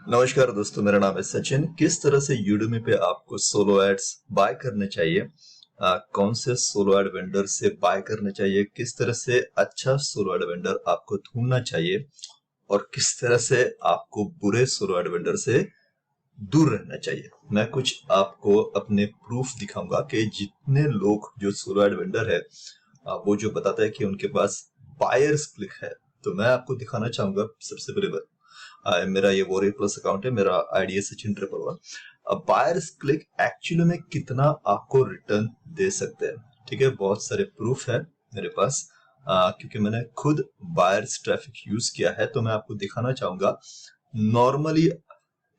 नमस्कार दोस्तों, मेरा नाम है सचिन। किस तरह से यूडेमी पे आपको सोलो एड्स बाय करने चाहिए, कौन से सोलो एड वेंडर से बाय करने चाहिए, किस तरह से अच्छा सोलो एड वेंडर आपको ढूंढना चाहिए और किस तरह से आपको बुरे सोलो एड वेंडर से दूर रहना चाहिए। मैं कुछ आपको अपने प्रूफ दिखाऊंगा कि जितने लोग जो सोलो एड वेंडर है वो जो बताता है कि उनके पास बायर्स क्लिक है, तो मैं आपको दिखाना चाहूंगा। सबसे पहले मेरा ये वॉरियर प्लस अकाउंट है, मेरा आईडी है सचिन 111। अब बायर्स क्लिक एक्चुअली में कितना आपको रिटर्न दे सकते हैं, ठीक है। बहुत सारे प्रूफ है मेरे पास, क्योंकि मैंने खुद बायर्स ट्रैफिक यूज किया है, तो मैं आपको दिखाना चाहूंगा नॉर्मली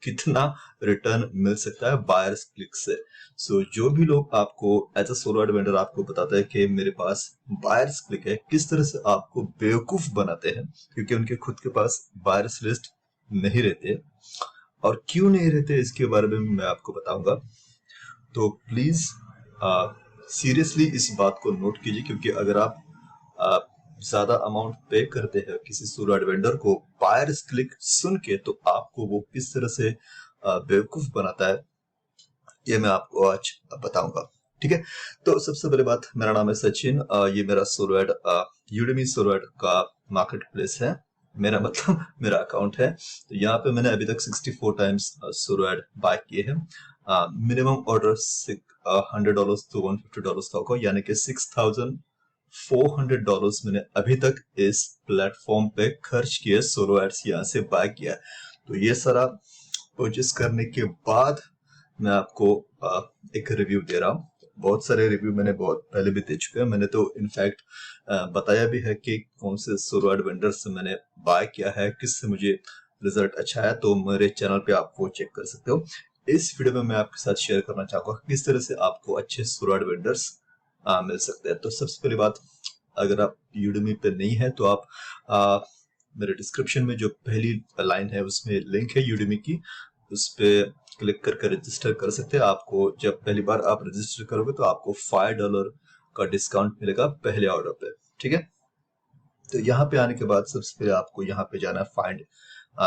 कितना रिटर्न मिल सकता है बायर्स क्लिक से। सो जो भी लोग आपको as a solo ad vendor आपको बताता है कि मेरे पास बायर्स क्लिक है, किस तरह से आपको बेवकूफ बनाते हैं, क्योंकि उनके खुद के पास बायर्स लिस्ट नहीं रहते और क्यों नहीं रहते इसके बारे में मैं आपको बताऊंगा। तो प्लीज सीरियसली इस बात को नोट कीजिए, क्योंकि अगर आप ज्यादा अमाउंट पे करते हैं किसी सोलो एड वेंडर को बायर्स क्लिक सुन के, तो आपको वो किस तरह से बेवकूफ बनाता है ये मैं आपको आज बताऊंगा, ठीक है। तो सबसे पहले बात, मेरा नाम है सचिन, ये मेरा solo ad Udemy solo ad का मार्केट प्लेस है, मेरा मतलब मेरा अकाउंट है। तो यहाँ पे मैंने अभी तक 64 टाइम्स सोलो एड बाय किए हैं। मिनिमम ऑर्डर $100 to $150 का होगा, यानी कि $6,400 मैंने अभी तक इस प्लेटफॉर्म पे खर्च किए, सोलो एड्स यहाँ से बाय किया। तो ये सारा परचेस करने के बाद मैं आपको एक रिव्यू दे रहा हूँ। बहुत सारे रिव्यू मैंने बहुत पहले भी दे चुके हैं। मैंने तो इनफैक्ट बताया भी है कि कौन से सोलो एड वेंडर से मैंने बाय किया है, किससे मुझे रिजल्ट अच्छा है, तो मेरे चैनल पे आप वो चेक कर सकते हो। इस वीडियो में मैं आपके साथ शेयर करना चाहूंगा किस तरह से आपको अच्छे सोलो एड वेंडर्स मिल सकते हैं। तो सबसे पहली बात, अगर आप यूडेमी पे नहीं है तो आप मेरे डिस्क्रिप्शन में जो पहली लाइन है उसमें लिंक है यूडेमी की, उस पे क्लिक करके रजिस्टर कर सकते हैं। आपको जब पहली बार आप रजिस्टर करोगे तो आपको $5 का डिस्काउंट मिलेगा पहले ऑर्डर पे, ठीक है। तो यहाँ पे आने के बाद सबसे पहले आपको यहाँ पे जाना है फाइंड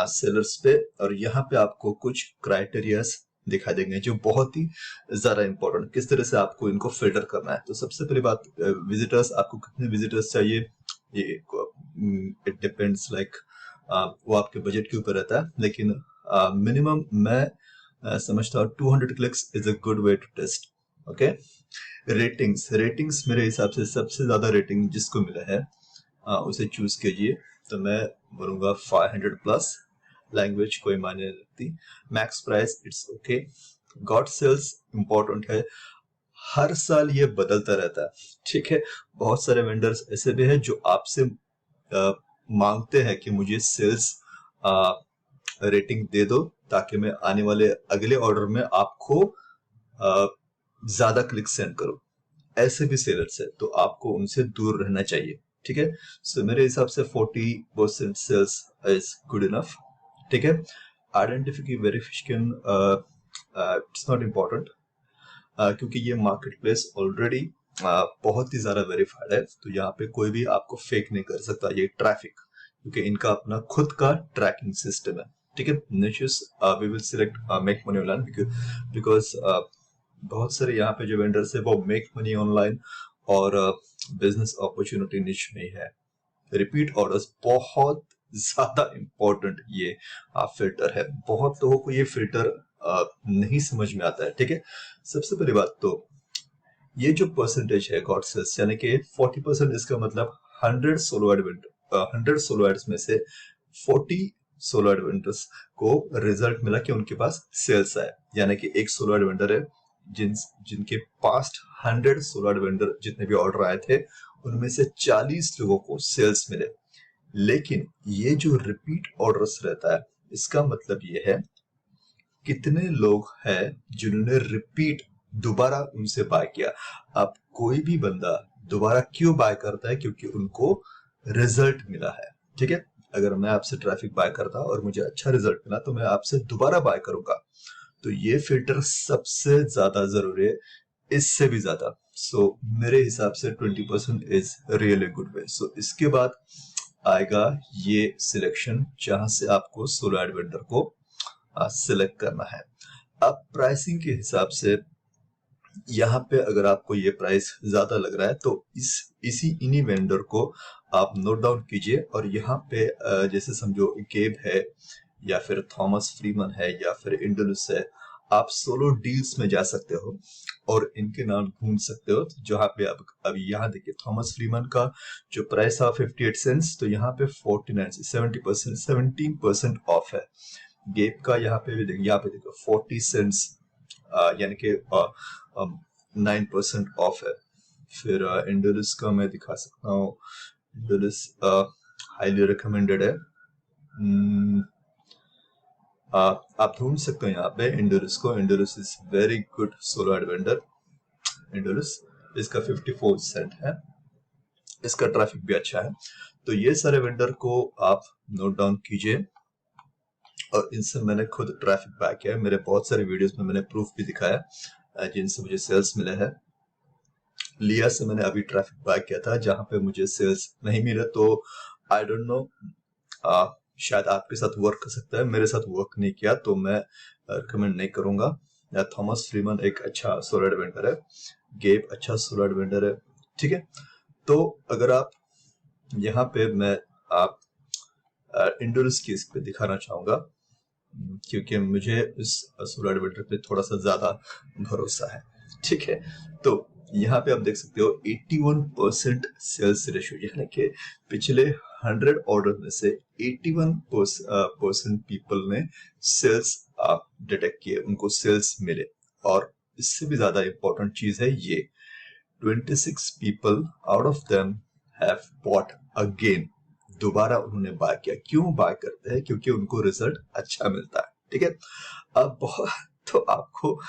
सेलर्स पे, और यहाँ पे आपको कुछ क्राइटेरियाज दिखा देंगे जो बहुत ही ज्यादा इंपॉर्टेंट, किस तरह से आपको इनको फिल्टर करना है। तो सबसे पहली बात, विजिटर्स, आपको कितने विजिटर्स चाहिए ये इट डिपेंड्स, लाइक वो आपके बजट के ऊपर रहता है, लेकिन मिनिमम मैं समझता हूँ 200 clicks is a good way to test, okay. Ratings मेरे हिसाब से सबसे ज्यादा रेटिंग जिसको मिला है उसे चूज कीजिए। तो मैं बोलूंगा 500 प्लस। लैंग्वेज कोई मायने नहीं रखती। Max price it's okay. Good sales important है, हर साल ये बदलता रहता है, ठीक है। बहुत सारे वेंडर्स ऐसे भी हैं जो आपसे मांगते हैं कि मुझे सेल्स रेटिंग दे दो ताकि मैं आने वाले अगले ऑर्डर में आपको ज्यादा क्लिक सेंड करूं। ऐसे भी सेलर्स है, तो आपको उनसे दूर रहना चाहिए, ठीक है। सो मेरे हिसाब से 40% सेल्स इज गुड इनफ, ठीक है। Identification verification it's not important, क्योंकि ये मार्केट प्लेस ऑलरेडी बहुत ही ज्यादा वेरीफाइड है, तो यहाँ पे कोई भी आपको फेक नहीं कर सकता। ये ट्रैफिक, क्योंकि इनका अपना खुद का ट्रैकिंग सिस्टम है, ठीक है। Niches we will select make money online, because बहुत सारे यहाँ पे जो वेंडर्स है वो मेक मनी ऑनलाइन और बिजनेस अपॉर्चुनिटी निश में है। रिपीट ऑर्डर्स बहुत ज्यादा इंपॉर्टेंट ये फिल्टर है, बहुत लोगों को ये फिल्टर नहीं समझ में आता है, ठीक है। सबसे पहली बात तो ये जो परसेंटेज है गॉड सेल्स, यानी कि 40%, इसका मतलब 100 सोलो एड 100 सोलो एड्स में से 40 सोलो एड वेंडर्स को रिजल्ट मिला कि उनके पास सेल्स आए, यानी कि एक सोलो एड वेंडर है जिनके पास्ट 100 सोलो एड वेंडर जितने भी ऑर्डर आए थे उनमें से 40 लोगों को सेल्स मिले। लेकिन ये जो रिपीट ऑर्डर्स रहता है, इसका मतलब ये है कितने लोग हैं जिन्होंने रिपीट दोबारा उनसे बाय किया। अब कोई भी बंदा दोबारा क्यों बाय करता है, क्योंकि उनको रिजल्ट मिला है, ठीक है। अगर मैं आपसे ट्रैफिक बाय करता और मुझे अच्छा रिजल्ट मिला तो मैं आपसे दोबारा बाय करूंगा। तो ये फिल्टर सबसे ज्यादा जरूरी है, इससे भी ज्यादा। सो मेरे हिसाब से 20% इज रियली गुड वे। सो इसके बाद आएगा ये सिलेक्शन, जहां से आपको सोलो एड वेंडर को सिलेक्ट करना है। अब प्राइसिंग के हिसाब से यहाँ पे अगर आपको ये प्राइस ज्यादा लग रहा है तो इन्हीं वेंडर को आप नोट डाउन कीजिए और यहाँ पे जैसे समझो गेब है या फिर थॉमस फ्रीमन है या फिर इंडोलस है, आप सोलो डील्स में जा सकते हो और इनके नाम ढूंढ सकते हो। जहाँ पे आप अभी यहाँ देखिए थॉमस फ्रीमन का जो प्राइस था 58 सेंट्स, तो यहाँ पे 49 70% 17% ऑफ है। गेब का यहाँ पे भी देखिए, यहाँ पे देखो 40 सेंट्स यानी कि 9% ऑफ है। फिर इंडोलिस का मैं दिखा सकता हूँ, इंडोलिस हाईली रिकमेंडेड है। आप ढूंढ सकते हो यहाँ पे इंडोलिस को। इंडोलिस इज वेरी गुड सोलो एडवेंडर। इंडोलिस इसका 54 सेंट है, इसका ट्रैफिक भी अच्छा है। तो ये सारे वेंडर को आप नोट डाउन कीजिए और इनसे मैंने खुद ट्रैफिक बैक किया है। मेरे बहुत सारे वीडियोस में मैंने प्रूफ भी दिखाया जिनसे मुझे सेल्स मिले हैं। लिया से मैंने अभी ट्रैफिक बैक किया था जहां पे मुझे सेल्स नहीं मिले, तो आई डोंट नो, शायद आपके साथ वर्क कर सकता है, मेरे साथ वर्क नहीं किया तो मैं रिकमेंड नहीं करूंगा। थॉमस फ्रीमन एक अच्छा सोलो एडवेंडर है, गेब अच्छा सोलो एडवेंडर है, ठीक है। तो अगर आप यहाँ पे मैं आप इंडोरस की इस पे दिखाना चाहूंगा क्योंकि मुझे इस सोलो एडवेंडर पे थोड़ा सा ज्यादा भरोसा है, ठीक है। तो यहाँ पे आप देख सकते हो 81% सेल्स रेशियो, यानी कि पिछले 100 ऑर्डर में से 81% पीपल ने सेल्स डिटेक्ट किए, उनको सेल्स मिले। और इससे भी ज्यादा इंपॉर्टेंट चीज है ये, 26 people out of them have bought again, दोबारा उन्होंने बाय किया। क्यों बाय करते हैं? क्योंकि उनको रिजल्ट अच्छा मिलता है, ठीक है। अब बहुत तो आपको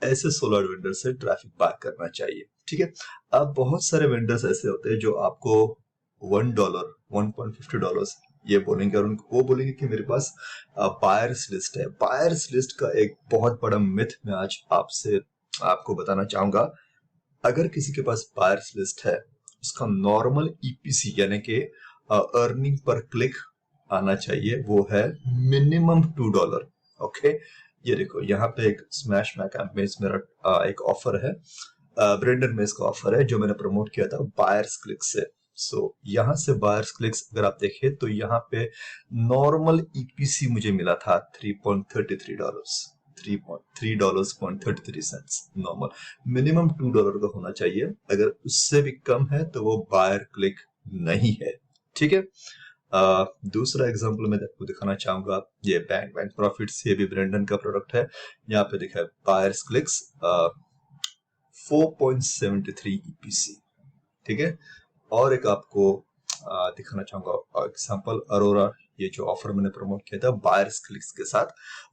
ऐसे सोलो वेंडर से ट्रैफिक बाय करना चाहिए, ठीक है। अब बहुत सारे वेंडर्स ऐसे होते हैं जो आपको $1 $1.50 ये बोलेंगे और वो बोलेंगे कि मेरे पास बायर्स लिस्ट है। बायर्स लिस्ट का एक बहुत बड़ा मिथ मैं आज आपको बताना चाहूंगा। अगर किसी के पास बायर्स लिस्ट है, उसका नॉर्मल ईपीसी यानी कि अर्निंग पर क्लिक आना चाहिए, वो है मिनिमम $2। ओके, ये देखो यहाँ पे एक स्मैश मैक में मेरा एक ऑफर है, ब्रेंडन मेस का ऑफर है जो मैंने प्रमोट किया था बायर्स क्लिक से। सो यहाँ से बायर्स क्लिक्स अगर आप देखें तो यहाँ पे नॉर्मल ईपीसी मुझे मिला था $3.33, $3.33 नॉर्मल। मिनिमम $2 का होना चाहिए, अगर उससे भी कम है तो वो बायर क्लिक नहीं है, ठीक है। दूसरा एग्जांपल मैं आपको दिखाना चाहूंगा, ये बैंक प्रॉफिट्स, ये भी ब्रेंडन का प्रोडक्ट है। यहाँ पे देखा है बायर्स क्लिक्स 4.73 ईपीसी, ठीक है। और एक आपको दिखाना चाहूंगा एग्जांपल, अरोरा, ये जो ऑफर मैंने प्रमोट किया था बायर्स क्लिक्स के साथ,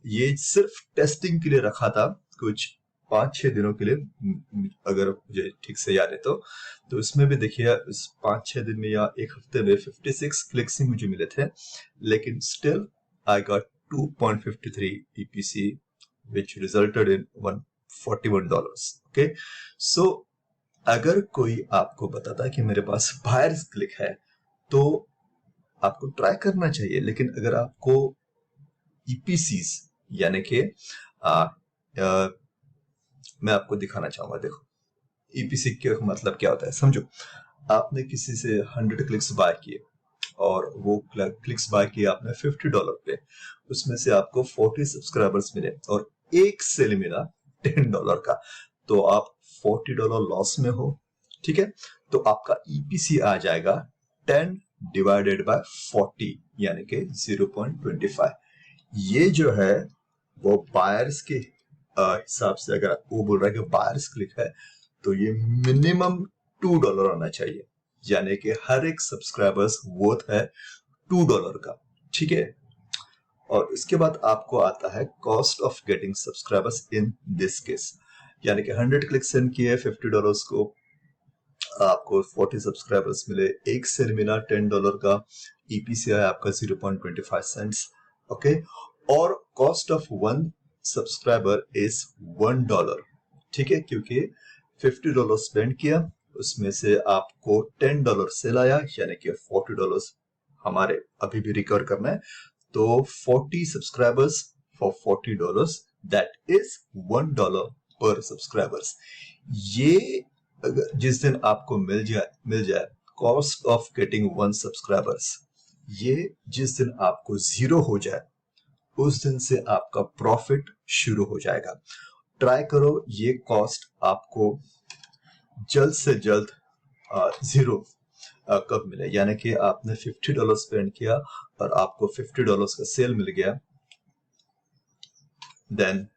ये सिर्फ टेस्टिंग के लिए रखा था, कुछ 5-6 दिनों के लिए, अगर मुझे ठीक से याद है तो इसमें भी देखिए इस 5-6 दिन में या एक हफ्ते में 56 क्लिक्स ही मुझे मिले थे, लेकिन still I got 2.53 EPC which resulted in $141। Okay, so अगर कोई आपको बताता है कि मेरे पास बायर्स क्लिक है तो आपको ट्राई करना चाहिए, लेकिन अगर आपको ईपीसीस यानी कि मैं आपको दिखाना चाहूंगा, देखो ईपीसी का मतलब क्या होता है समझो। आपने किसी से 100 क्लिक्स बाय किए और वो क्लिक्स बाय किए आपने $50 पे, उसमें से आपको 40 सब्सक्राइबर्स मिले और एक सेल मिला $10 का, तो आप $40 लॉस में हो, ठीक है। तो आपका ईपीसी आ जाएगा 10 डिवाइडेड बाय 40 यानी कि 0.25। ये जो है वो बायर्स के हिसाब से, अगर वो बोल रहा है कि बायर्स क्लिक है तो ये मिनिमम $2 आना चाहिए, यानी कि हर एक सब्सक्राइबर्स वर्थ है $2 का, ठीक है। और इसके बाद आपको आता है cost of getting subscribers in this case, यानी कि 100 क्लिक सेंड किए $50 को, आपको 40 सब्सक्राइबर्स मिले, एक सेल मिला $10 का, ईपीसी आया आपका 0.25 सेंट्स, ओके। और cost of one subscriber is $1, ठीक है, क्योंकि $50 स्पेंड किया, उसमें से आपको $10 सेल आया, यानी कि $40 हमारे अभी भी रिकवर करना है। तो 40 subscribers for $40, that is $1 per subscribers. ये अगर जिस दिन आपको मिल जाए कॉस्ट ऑफ गेटिंग 1 सब्सक्राइबर्स, ये जिस दिन आपको 0 हो जाए उस दिन से आपका प्रॉफिट शुरू हो जाएगा। ट्राई करो ये कॉस्ट आपको जल्द से जल्द 0 कब मिले, यानी कि आपने $50 स्पेंड किया और आपको $50 का सेल मिल गया, then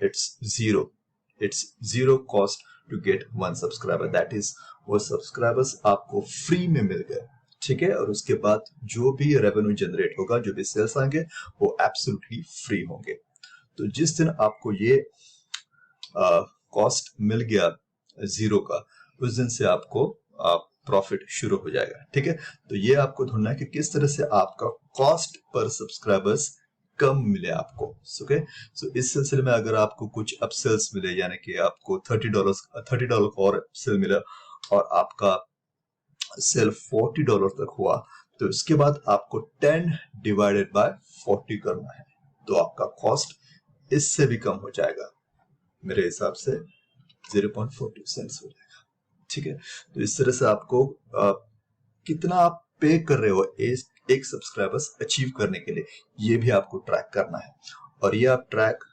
it's zero cost to get 1 subscriber, that is वो सब्सक्राइबर्स आपको फ्री में मिल गए, ठीक है। और उसके बाद जो भी रेवेन्यू जनरेट होगा, जो भी सेल्स आएंगे, वो एब्सोल्युटली फ्री होंगे। तो जिस दिन आपको ये कॉस्ट मिल गया 0 का, उस दिन से आपको प्रॉफिट शुरू हो जाएगा, ठीक है। तो ये आपको ढूंढना है कि किस तरह से आपका कॉस्ट पर सब्सक्राइबर्स कम मिले आपको, ओके। सो इस सिलसिले में अगर आपको कुछ अपसेल्स मिले, यानी कि आपको $30 का और सेल मिला और आपका सेल $40 तक हुआ, तो इसके बाद आपको 10 डिवाइडेड बाय 40 करना है, तो आपका कॉस्ट इससे भी कम हो जाएगा, मेरे हिसाब से 0.40 सेंट्स हो जाएगा, ठीक है। तो इस तरह से आपको कितना आप पे कर रहे हो एक सब्सक्राइबर्स अचीव करने के लिए, ये भी आपको ट्रैक करना है। और ये आप ट्रैक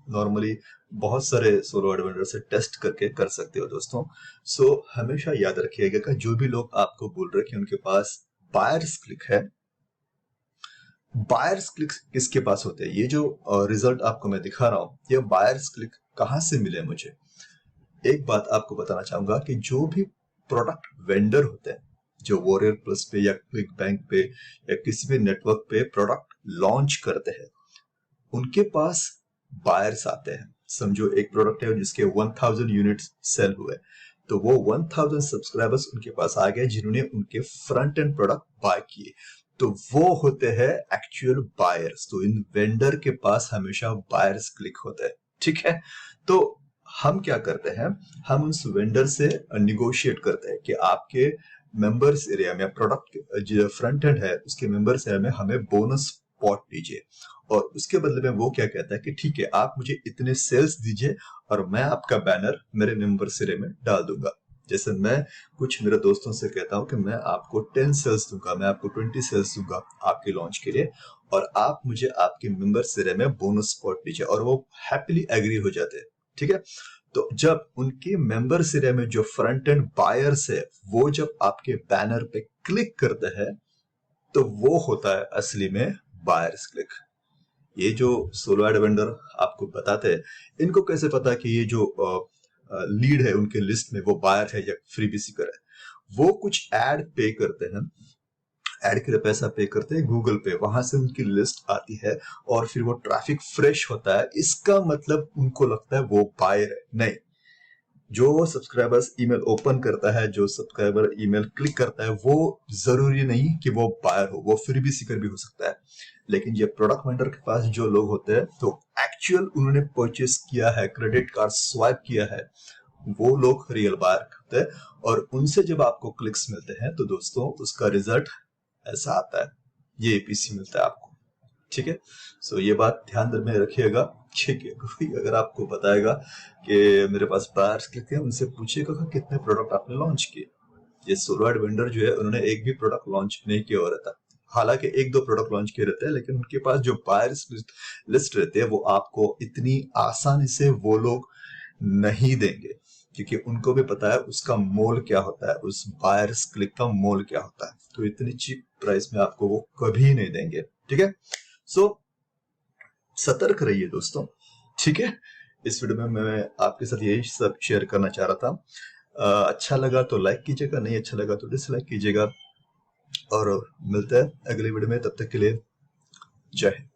नॉर्मली बहुत सारे सोलो एडवेंचर से टेस्ट करके कर सकते हो दोस्तों। सो हमेशा याद रखिएगा कि जो भी लोग आपको बोल रहे हैं कि उनके पास बायर्स क्लिक है, बायर्स क्लिक किसके पास होते हैं? ये जो रिजल्ट आपको मैं दिखा रहा हूं, ये बायर्स क्लिक कहां से मिले मुझे? एक बात आपको बताना चाहूंगा कि जो भी प्रोडक्ट वेंडर होते हैं, जो वॉरियर प्लस पे या क्लिक बैंक पे या किसी भी नेटवर्क पे प्रोडक्ट लॉन्च करते हैं, उनके पास बायर्स आते हैं। समझो एक प्रोडक्ट है जिसके 1000 यूनिट्स सेल हुए, तो वो 1000 सब्सक्राइबर्स उनके पास आ गए जिन्होंने उनके फ्रंट एंड प्रोडक्ट बाय किए, तो वो होते हैं एक्चुअल बायर्स। तो इन वेंडर के पास हमेशा बायर्स क्लिक होते हैं, ठीक है। तो हम क्या करते हैं, हम उस वेंडर से निगोशिएट करते हैं कि आपके मेंबर्स एरिया में, प्रोडक्ट जो फ्रंट एंड है उसके मेंबर्स एरिया में हमें बोनस पॉट दीजिए, और उसके बदले में वो क्या कहता है कि ठीक है, आप मुझे इतने सेल्स दीजिए और मैं आपका बैनर मेरे मेंबर्स एरिया में डाल दूंगा। जैसे मैं कुछ मेरे दोस्तों से कहता हूं कि मैं आपको 10 सेल्स दूंगा, मैं आपको 20 सेल्स दूंगा आपके लॉन्च के लिए, और आप मुझे आपके मेंबर्स एरिया में बोनस पॉट दीजिए, और वो हैप्पीली एग्री हो जाते हैं, ठीक है। तो जब उनके मेंबर्स एरिया में जो फ्रंट एंड बायर्स है, वो जब आपके बैनर पे क्लिक करते हैं, तो वो होता है असली में बायर्स क्लिक। ये जो सोलो एड वेंडर आपको बताते हैं, इनको कैसे पता कि ये जो लीड है उनके लिस्ट में वो बायर है या फ्रीबी सीकर है? वो कुछ एड पे करते हैं, एड के लिए पैसा पे करते हैं गूगल पे, वहां से उनकी लिस्ट आती है और फिर वो ट्रैफिक फ्रेश होता है। इसका मतलब उनको लगता है वो बायर है। नहीं, जो सब्सक्राइबर्स ईमेल ओपन करता है, जो सब्सक्राइबर ईमेल क्लिक करता है, वो जरूरी नहीं कि वो बायर हो, वो फ्रीबी सीकर भी हो सकता है। लेकिन ये प्रोडक्ट वेंडर के पास जो लोग होते हैं, तो एक्चुअल उन्होंने परचेस किया है, क्रेडिट कार्ड स्वाइप किया है, वो लोग रियल बायर होते हैं, और उनसे जब आपको क्लिक्स मिलते हैं तो दोस्तों उसका रिजल्ट ऐसा आता है, ये एपीसी मिलता है आपको, ठीक है। सो ये बात ध्यान में रखिएगा, ठीक है। कोई अगर आपको बताएगा कि मेरे पास बायर्स क्लिक है, उनसे पूछिएगा कि कितने प्रोडक्ट आपने लॉन्च किए। ये सोलो एड वेंडर जो है, उन्होंने एक भी प्रोडक्ट लॉन्च नहीं किया हो रहता, हालांकि 1-2 प्रोडक्ट लॉन्च किए रहते हैं, लेकिन उनके पास जो बायर्स लिस्ट रहते हैं, वो आपको इतनी आसानी से वो लोग नहीं देंगे, क्योंकि उनको भी पता है उसका मोल क्या होता है, उस बायर्स क्लिक का मोल क्या होता है। तो इतनी चीप प्राइस में आपको वो कभी नहीं देंगे, ठीक है। सो सतर्क रहिए दोस्तों, ठीक है। इस वीडियो में मैं आपके साथ यही सब शेयर करना चाह रहा था। अच्छा लगा तो लाइक कीजिएगा, नहीं अच्छा लगा तो डिसलाइक कीजिएगा, और मिलते हैं अगले वीडियो में। तब तक के लिए जय हिंद।